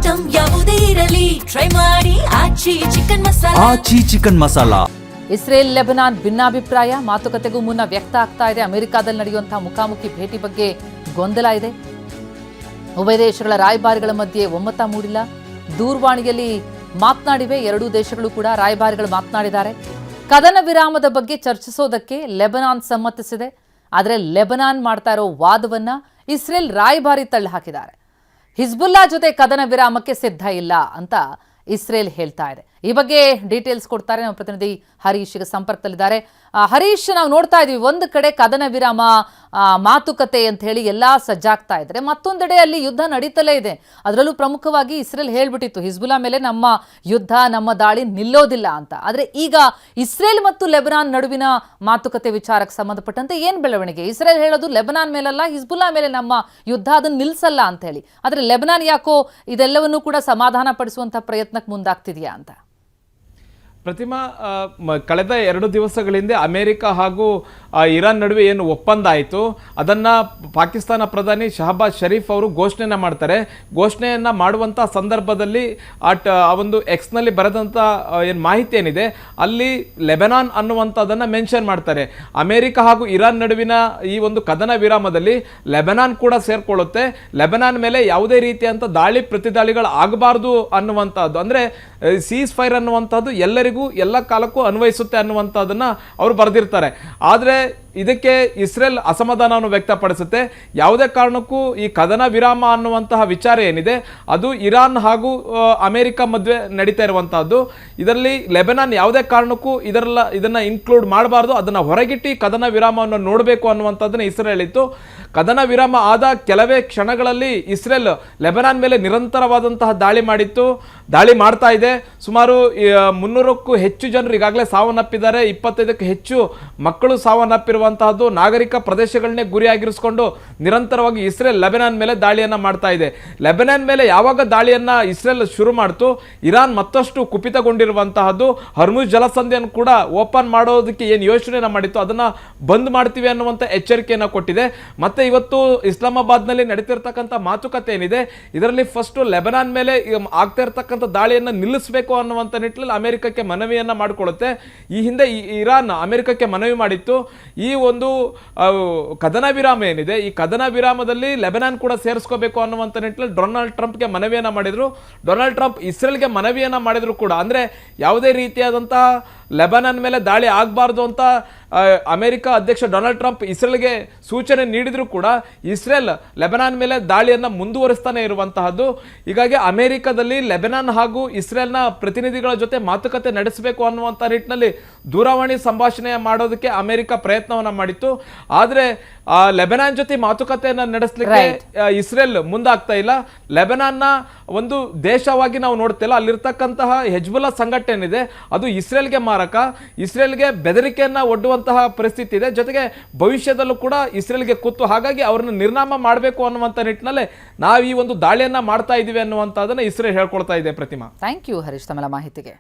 Item ಯಾವುದೇ ಇರಲಿ try ಮಾಡಿ ಆಚಿ ಚಿಕನ್ ಮಸಾಲಾ. ಇಸ್ರೇಲ್ ಲೆಬನಾನ್ ಭಿನ್ನಾಭಿಪ್ರಾಯ ಮಾತುಕತೆಗೂ ಮುನ್ನ ವ್ಯಕ್ತ ಆಗ್ತಾ ಇದೆ. ಅಮೆರಿಕಾದಲ್ಲಿ ನಡೆಯುವಂತಹ ಮುಖಾಮುಖಿ ಭೇಟಿ ಬಗ್ಗೆ ಗೊಂದಲ ಇದೆ. ಉಭಯ ದೇಶಗಳ ರಾಯಭಾರಿಗಳ ಮಧ್ಯೆ ಒಮ್ಮತ ಮೂಡಿಲ್ಲ. ದೂರವಾಣಿಯಲ್ಲಿ ಮಾತನಾಡಿವೆ ಎರಡೂ ದೇಶಗಳು ಕೂಡ. ರಾಯಭಾರಿಗಳು ಮಾತನಾಡಿದ್ದಾರೆ. ಕದನ ವಿರಾಮದ ಬಗ್ಗೆ ಚರ್ಚಿಸೋದಕ್ಕೆ ಲೆಬನಾನ್ ಸಮ್ಮತಿಸಿದೆ. ಆದರೆ ಲೆಬನಾನ್ ಮಾಡ್ತಾ ಇರೋ ವಾದವನ್ನ ಇಸ್ರೇಲ್ ರಾಯಭಾರಿ ತಳ್ಳಿ ಹಾಕಿದ್ದಾರೆ. ಹಿಜ್ಬುಲ್ಲಾ ಜೊತೆ ಕದನ ವಿರಾಮಕ್ಕೆ ಸಿದ್ಧ ಇಲ್ಲ ಅಂತ ಇಸ್ರೇಲ್ ಹೇಳ್ತಾ ಇದೆ. ಈ ಬಗ್ಗೆ ಡೀಟೇಲ್ಸ್ ಕೊಡ್ತಾರೆ ನಮ್ಮ ಪ್ರತಿನಿಧಿ ಹರೀಶ್ ಈಗ ಸಂಪರ್ಕದಲ್ಲಿದ್ದಾರೆ. ಹರೀಶ್, ನಾವು ನೋಡ್ತಾ ಇದೀವಿ ಒಂದು ಕಡೆ ಕದನ ವಿರಾಮ ಮಾತುಕತೆ ಅಂತ ಹೇಳಿ ಎಲ್ಲಾ ಸಜ್ಜಾಗ್ತಾ ಇದ್ರೆ, ಮತ್ತೊಂದೆಡೆ ಅಲ್ಲಿ ಯುದ್ಧ ನಡೀತಲೇ ಇದೆ. ಅದರಲ್ಲೂ ಪ್ರಮುಖವಾಗಿ ಇಸ್ರೇಲ್ ಹೇಳ್ಬಿಟ್ಟಿತ್ತು ಹಿಜ್ಬುಲ್ಲಾ ಮೇಲೆ ನಮ್ಮ ಯುದ್ಧ ನಮ್ಮ ದಾಳಿ ನಿಲ್ಲೋದಿಲ್ಲ ಅಂತ. ಆದ್ರೆ ಈಗ ಇಸ್ರೇಲ್ ಮತ್ತು ಲೆಬನಾನ್ ನಡುವಿನ ಮಾತುಕತೆ ವಿಚಾರಕ್ಕೆ ಸಂಬಂಧಪಟ್ಟಂತೆ ಏನ್ ಬೆಳವಣಿಗೆ? ಇಸ್ರೇಲ್ ಹೇಳೋದು ಲೆಬನಾನ್ ಮೇಲಲ್ಲ, ಹಿಜ್ಬುಲ್ಲಾ ಮೇಲೆ ನಮ್ಮ ಯುದ್ಧ ಅದನ್ನ ನಿಲ್ಸಲ್ಲ ಅಂತ ಹೇಳಿ. ಆದ್ರೆ ಲೆಬನಾನ್ ಯಾಕೋ ಇದೆಲ್ಲವನ್ನೂ ಕೂಡ ಸಮಾಧಾನ ಪಡಿಸುವಂತ ಪ್ರಯತ್ನಕ್ಕೆ ಮುಂದಾಗ್ತಿದೆಯಾ ಅಂತ? ಪ್ರತಿಮಾ, ಕಳೆದ 2 ದಿವಸಗಳ ಹಿಂದೆ ಅಮೆರಿಕ ಹಾಗೂ ಇರಾನ್ ನಡುವೆ ಏನು ಒಪ್ಪಂದ ಆಯಿತು ಅದನ್ನು ಪಾಕಿಸ್ತಾನ ಪ್ರಧಾನಿ ಶಹಬಾಜ್ ಶರೀಫ್ ಅವರು ಘೋಷಣೆಯನ್ನು ಮಾಡ್ತಾರೆ. ಘೋಷಣೆಯನ್ನು ಮಾಡುವಂಥ ಸಂದರ್ಭದಲ್ಲಿ ಆ ಒಂದು ಎಕ್ಸ್ನಲ್ಲಿ ಬರೆದಂಥ ಏನು ಮಾಹಿತಿ ಏನಿದೆ ಅಲ್ಲಿ ಲೆಬನಾನ್ ಅನ್ನುವಂಥದ್ದನ್ನು ಮೆನ್ಷನ್ ಮಾಡ್ತಾರೆ. ಅಮೆರಿಕ ಹಾಗೂ ಇರಾನ್ ನಡುವಿನ ಈ ಒಂದು ಕದನ ವಿರಾಮದಲ್ಲಿ ಲೆಬನಾನ್ ಕೂಡ ಸೇರ್ಕೊಳ್ಳುತ್ತೆ. ಲೆಬನಾನ್ ಮೇಲೆ ಯಾವುದೇ ರೀತಿಯಂಥ ದಾಳಿ ಪ್ರತಿದಾಳಿಗಳು ಆಗಬಾರ್ದು ಅನ್ನುವಂಥದ್ದು, ಅಂದರೆ ಸೀಸ್ ಫೈರ್ ಅನ್ನುವಂಥದ್ದು ಎಲ್ಲರಿಗೂ ಎಲ್ಲ ಕಾಲಕ್ಕೂ ಅನ್ವಯಿಸುತ್ತೆ ಅನ್ನುವಂಥದ್ದನ್ನು ಅವರು ಬರೆದಿರ್ತಾರೆ. ಆದರೆ ಇದಕ್ಕೆ ಇಸ್ರೇಲ್ ಅಸಮಾಧಾನವನ್ನು ವ್ಯಕ್ತಪಡಿಸುತ್ತೆ. ಯಾವುದೇ ಕಾರಣಕ್ಕೂ ಈ ಕದನ ವಿರಾಮ ಅನ್ನುವಂತಹ ವಿಚಾರ ಏನಿದೆ ಅದು ಇರಾನ್ ಹಾಗೂ ಅಮೆರಿಕ ಮಧ್ಯೆ ನಡೀತಾ ಇರುವಂತಹದ್ದು. ಇದರಲ್ಲಿ ಲೆಬನಾನ್ ಯಾವುದೇ ಕಾರಣಕ್ಕೂ ಇದನ್ನ ಇನ್ಕ್ಲೂಡ್ ಮಾಡಬಾರ್ದು, ಅದನ್ನು ಹೊರಗಿಟ್ಟು ಕದನ ವಿರಾಮವನ್ನು ನೋಡಬೇಕು ಅನ್ನುವಂಥದ್ದನ್ನ ಇಸ್ರೇಲ್ ಹೇಳಿತ್ತು. ಕದನ ವಿರಾಮ ಆದ ಕೆಲವೇ ಕ್ಷಣಗಳಲ್ಲಿ ಇಸ್ರೇಲ್ ಲೆಬನಾನ್ ಮೇಲೆ ನಿರಂತರವಾದಂತಹ ದಾಳಿ ಮಾಡ್ತಾ ಇದೆ. ಸುಮಾರು 300ಕ್ಕೂ ಹೆಚ್ಚು ಜನರು ಈಗಾಗಲೇ ಸಾವನ್ನಪ್ಪಿದ್ದಾರೆ. 25ಕ್ಕೂ ಹೆಚ್ಚು ಮಕ್ಕಳು ಸಾವನ್ನಪ್ಪಿರುವಂತಹದ್ದು. ನಾಗರಿಕ ಪ್ರದೇಶಗಳನ್ನೇ ಗುರಿಯಾಗಿರಿಸಿಕೊಂಡು ನಿರಂತರವಾಗಿ ಇಸ್ರೇಲ್ ಲೆಬನಾನ್ ಮೇಲೆ ದಾಳಿಯನ್ನ ಮಾಡ್ತಾ ಇದೆ. ಲೆಬನಾನ್ ಮೇಲೆ ಯಾವಾಗ ದಾಳಿಯನ್ನ ಇಸ್ರೇಲ್ ಶುರು ಮಾಡ್ತು, ಇರಾನ್ ಮತ್ತಷ್ಟು ಕುಪಿತಗೊಂಡಿರುವಂತಹದ್ದು. ಹರ್ಮುಜ್ ಜಲಸಂಧಿಯನ್ನು ಕೂಡ ಓಪನ್ ಮಾಡೋದಕ್ಕೆ ಏನು ಯೋಚನೆಯನ್ನ ಮಾಡಿತ್ತು ಅದನ್ನ ಬಂದ್ ಮಾಡ್ತೀವಿ ಅನ್ನುವಂಥ ಎಚ್ಚರಿಕೆಯನ್ನು ಕೊಟ್ಟಿದೆ. ಮತ್ತೆ ಇವತ್ತು ಇಸ್ಲಾಮಾಬಾದ್ನಲ್ಲಿ ನಡೀತಿರ್ತಕ್ಕಂಥ ಮಾತುಕತೆ ಏನಿದೆ ಇದರಲ್ಲಿ ಫಸ್ಟ್ ಲೆಬನಾನ್ ಮೇಲೆ ಆಗ್ತಾ ಇರ್ತಕ್ಕಂಥ ದಾಳಿಯನ್ನು ನಿಲ್ಲಿಸಬೇಕು ಅನ್ನುವಂಥ ನಿಟ್ಟಿನಲ್ಲಿ ಅಮೆರಿಕಕ್ಕೆ ಮನವಿಯನ್ನ ಮಾಡಿಕೊಳ್ಳುತ್ತೆ. ಈ ಹಿಂದೆ ಇರಾನ್ ಅಮೆರಿಕಕ್ಕೆ ಮನವಿ ಮಾಡಿತ್ತು. ಈ ಒಂದು ಕದನ ವಿರಾಮ ಏನಿದೆ ಈ ಕದನ ವಿರಾಮದಲ್ಲಿ ಲೆಬನಾನ್ ಕೂಡ ಸೇರಿಸ್ಕೋಬೇಕು ಅನ್ನುವಂಥ ನಿಟ್ಟಿನಲ್ಲಿ ಡೊನಾಲ್ಡ್ ಟ್ರಂಪ್ಗೆ ಮನವಿಯನ್ನ ಮಾಡಿದ್ರು. ಡೊನಾಲ್ಡ್ ಟ್ರಂಪ್ ಇಸ್ರೇಲ್ಗೆ ಮನವಿಯನ್ನ ಮಾಡಿದ್ರು ಕೂಡ, ಅಂದ್ರೆ ಯಾವುದೇ ರೀತಿಯಾದಂತಹ ಲೆಬನಾನ್ ಮೇಲೆ ದಾಳಿ ಆಗಬಾರ್ದು ಅಂತ ಅಮೆರಿಕ ಅಧ್ಯಕ್ಷ ಡೊನಾಲ್ಡ್ ಟ್ರಂಪ್ ಇಸ್ರೇಲ್ಗೆ ಸೂಚನೆ ನೀಡಿದ್ರು ಕೂಡ ಇಸ್ರೇಲ್ ಲೆಬನಾನ್ ಮೇಲೆ ದಾಳಿಯನ್ನು ಮುಂದುವರಿಸ್ತಾನೆ ಇರುವಂತಹದ್ದು. ಹೀಗಾಗಿ ಅಮೆರಿಕದಲ್ಲಿ ಲೆಬನಾನ್ ಹಾಗೂ ಇಸ್ರೇಲ್ನ ಪ್ರತಿನಿಧಿಗಳ ಜೊತೆ ಮಾತುಕತೆ ನಡೆಸಬೇಕು ಅನ್ನುವಂಥ ನಿಟ್ಟಿನಲ್ಲಿ ದೂರವಾಣಿ ಸಂಭಾಷಣೆ ಮಾಡೋದಕ್ಕೆ ಅಮೆರಿಕ ಪ್ರಯತ್ನವನ್ನ ಮಾಡಿತ್ತು. ಆದರೆ ಲೆಬನಾನ್ ಜೊತೆ ಮಾತುಕತೆಯನ್ನು ನಡೆಸಲಿಕ್ಕೆ ಇಸ್ರೇಲ್ ಮುಂದಾಗ್ತಾ ಇಲ್ಲ. ಲೆಬನಾನ್ನ ಒಂದು ದೇಶವಾಗಿ ನಾವು ನೋಡ್ತಿಲ್ಲ. ಅಲ್ಲಿರ್ತಕ್ಕಂತಹ ಹೆಜ್ಬುಲ್ಲಾ ಸಂಘಟನೆ ಇದೆ ಅದು ಇಸ್ರೇಲ್ಗೆ ಮಾರಕ, ಇಸ್ರೇಲ್ಗೆ ಬೆದರಿಕೆಯನ್ನ ಒಡ್ಡುವಂತಹ ಪರಿಸ್ಥಿತಿ ಇದೆ. ಜೊತೆಗೆ ಭವಿಷ್ಯದಲ್ಲೂ ಕೂಡ ಇಸ್ರೇಲ್ಗೆ ಕುತ್ತು. ಹಾಗಾಗಿ ಅವರನ್ನು ನಿರ್ನಾಮ ಮಾಡಬೇಕು ಅನ್ನುವಂಥ ನಿಟ್ಟಿನಲ್ಲಿ ನಾವು ಈ ಒಂದು ದಾಳಿಯನ್ನ ಮಾಡ್ತಾ ಇದೀವಿ ಅನ್ನುವಂಥದ್ದನ್ನ ಇಸ್ರೇಲ್ ಹೇಳ್ಕೊಳ್ತಾ ಇದೆ. ಪ್ರತಿಮಾ, ಥ್ಯಾಂಕ್ ಯು ಹರೀಶ್ ತಮ್ಮ ಮಾಹಿತಿಗೆ.